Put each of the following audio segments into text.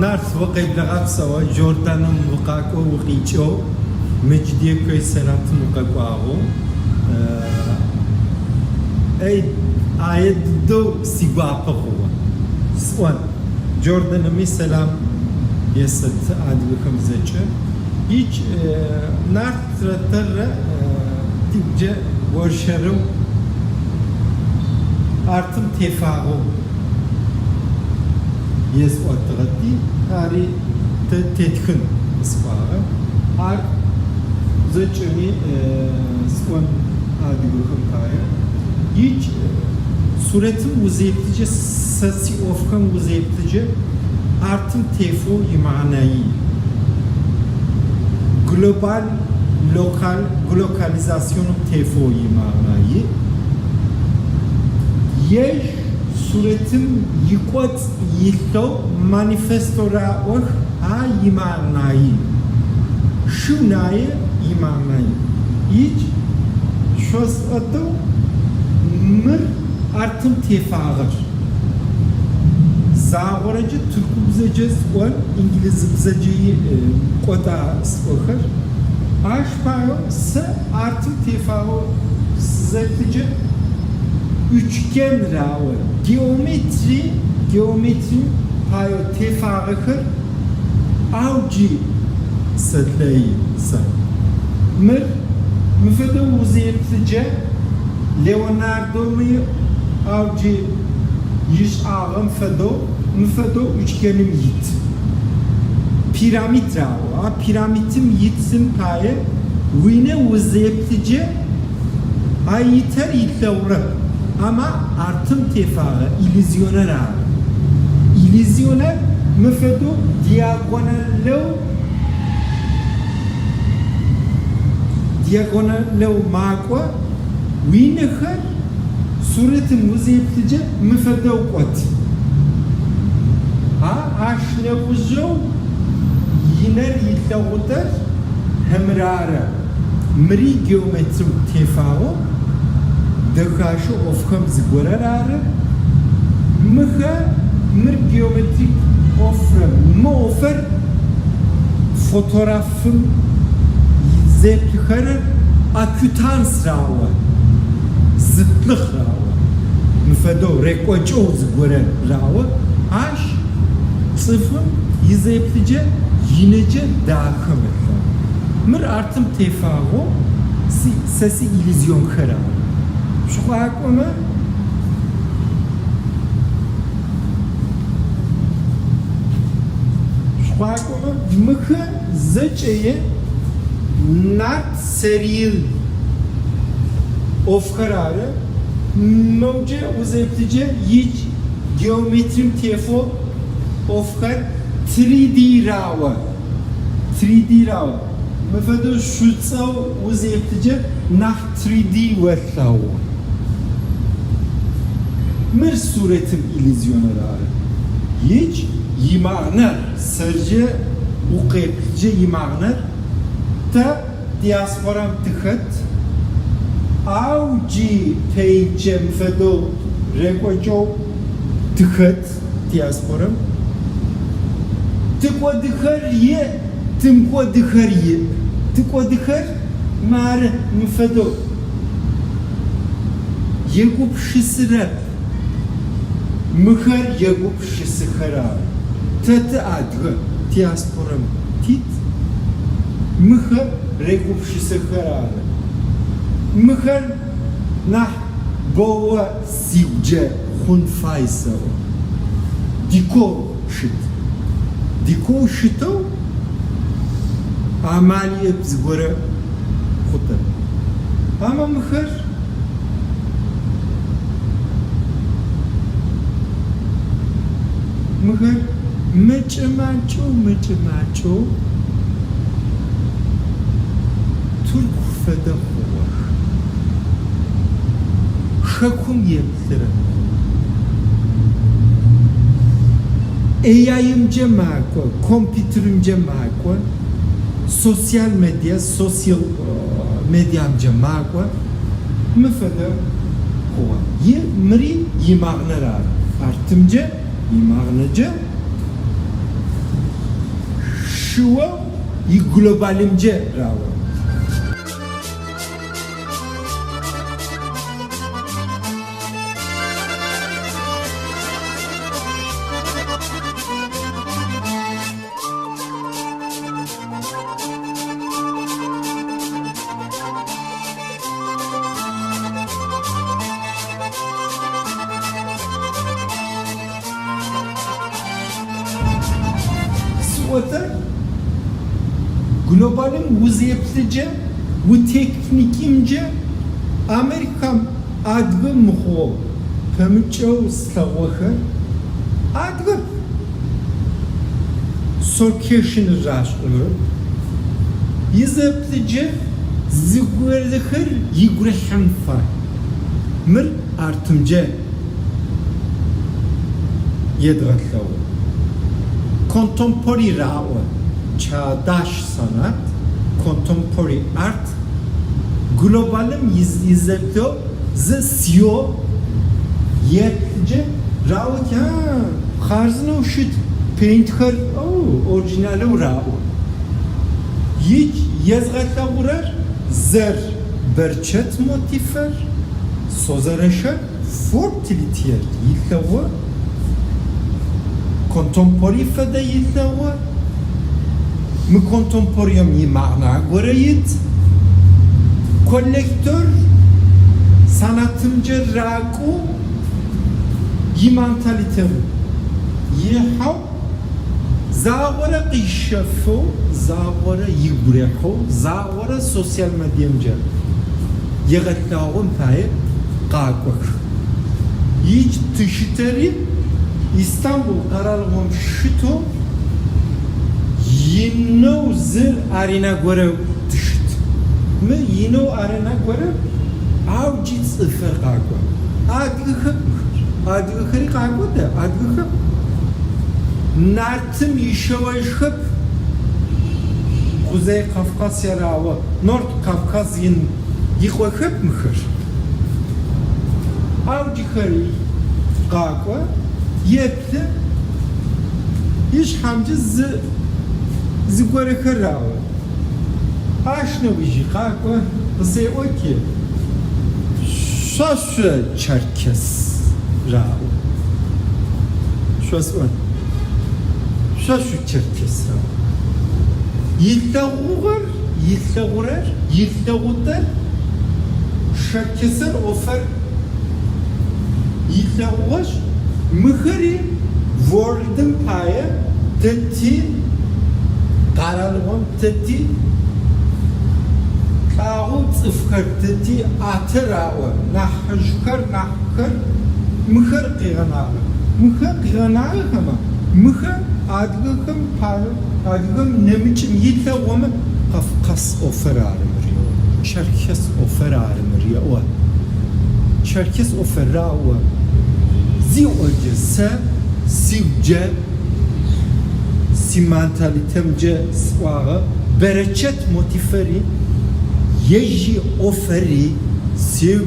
نارس وقيب لغاب سوا جوردان مقاكو وقيتشو مجدي كوي سنات مقاكو آغو اي آيات دو سيبا قوة سوان جوردان مي سلام يسد عادي بكم زيجة هيج نارت ترتر تيجي ورشرو artım tefağı yes ottagati hari tetkin ispağı har zıçını skon adi bakım kaya hiç suretin uzayıptıcı sesi ofkan uzayıptıcı artım tefo imanayı global lokal glokalizasyonu tefo imanayı yeş suretin yıkot yıkto manifestora or ha imanayı şunayı imanayı hiç şos ato mır artım tefağır zağıracı Türkü bizeceğiz on İngiliz bizeceği koda spoker aşpayo se artım tefağı zetici üçgen rağı geometri payo tefağı avcı setleyi sa mır müfede uzayıptıca Leonardo'mu avcı yüz ağım müfedo üçgenim yit piramit rağı piramitim yitsin paye vine uzayıptıca ay yeter yitlavra ama artım tefağı illüzyoner abi. İllüzyoner müfedo diagonallo makwa winekher sureti muzeyiptice müfedo kot. Ha aşnevuzo yiner yitlavutar hemrara mri geometri tefağı دخاشو ofkam zigorarare mıha mır geometrik offer fotoğrafın zeplikharı akütans rawa zıtlık rawa müfedo rekoço zigorar rawa aş sıfır yizeplice yinece dağıkımı mır artım tefağı sesi illüzyon kara şu akımı mıkı zıçayı nat seril of kararı mevce uzayıptıcı hiç geometrim tefo of kar 3D rawa mefedo şutsav uzayıptıcı nah 3D vetlawa mır suretim illüzyonları hiç yimağner sırcı uqeplice yimağner ta diasporam tıkıt avci peycem fedo rekoço tıkıt diasporam tıkwa dıkar ye tımkwa dıkar ye tıkwa dıkar mar mfedo yegup şısırat mıhar yegup şısıkara tatı adgı diasporam tit mıhar regup şısıkara mıhar nah boğa sivce hun faysa diko şıto amaliye zgora kuta ama mıhar mıhar mıçımaço Türk feda huwa şakum yemsire AI'imce makwa kompütürümce makwa sosyal medyamca makwa mıfeda huwa ye mri yimağnara artımca yimağnıca şuva globalimce rawa. Sıvata globalin uzayıplıca bu teknikimce Amerikam adgı mıho pamıçav stavakı adgı sorkeşini raştırır yazıplıca zigurlıkır yigurhan fa mır artımca yedratlavu contemporary rawa çağdaş sanat contemporary art globalim izleto zesiyo yetce rawa ki xarzını uşit painter orijinali rawa hiç yazgatla vurar zer berçet motifer sozaraşa fortilitiyer yitlavu contemporary fada yitlawa mı contemporyam yi ma'na göre yit kolektör sanatımcı raku yi mantalite yi hav zavara qişafo zavara yigureko zavara sosyal medyamca yegatlağım paye qaqok hiç tışteri İstanbul karalığım şutu yino zır arena göre tışt mı yino arena göre avcı sıfır qaqo adgıhır qaqo da adgıhır nartım işavaşıp Kuzey Kafkasya rawa North Kafkasya'nın yıkıp mıhır avcıhır qaqo yetti iş hamcı zigore karawa aşna biji qaqo qısay o ki şaşı Çerkes rawa şaşı şaşı Çerkes rawa yiltağurar Çerkes'in ofer yiltağuş mıhırı world'ın paya teti karalığım teti kağıt sıfır teti atırağı nahjkar mıhır kıyanağı ama mıhır adgıkım paya adgım nemiçim yiltağımı Kafkas ofer arımır ya Çerkes ofer arımır ya o Çerkes ofer rağı zi öncesi sivce si mentalitemce svağı bereçet motiferi yeji oferi si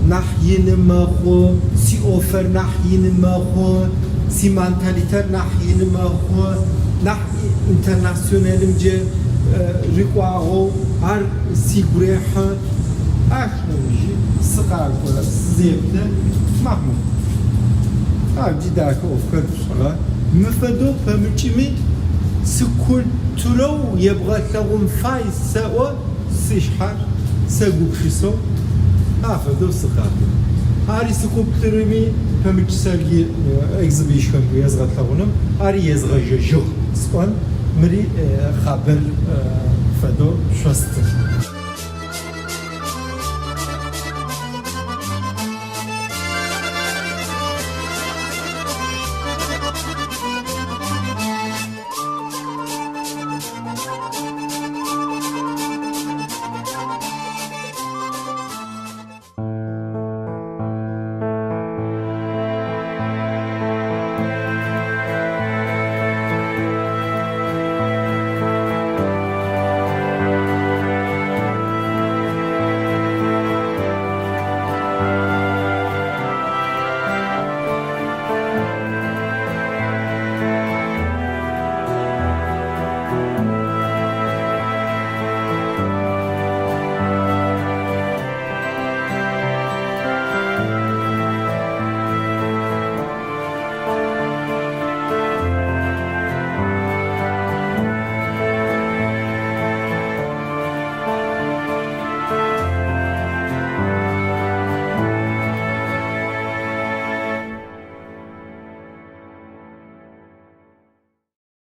nahyini mahu si ofer nahyini mahu si mentaliter nahyini mahu nah internasyonelimce rikwaho ar sigureha aşnavji sıkar zevde Mahmud. Avcı dâki ofkar sıra müfedo pamıçimi sıkulturo yebğatlağım fay o sişhar segukşiso afedo sıkar. Ari sıkulturumi pamıçı sergi exhibition yazğatlağınım ari yazğajı sıkan mri haber fedo şastır.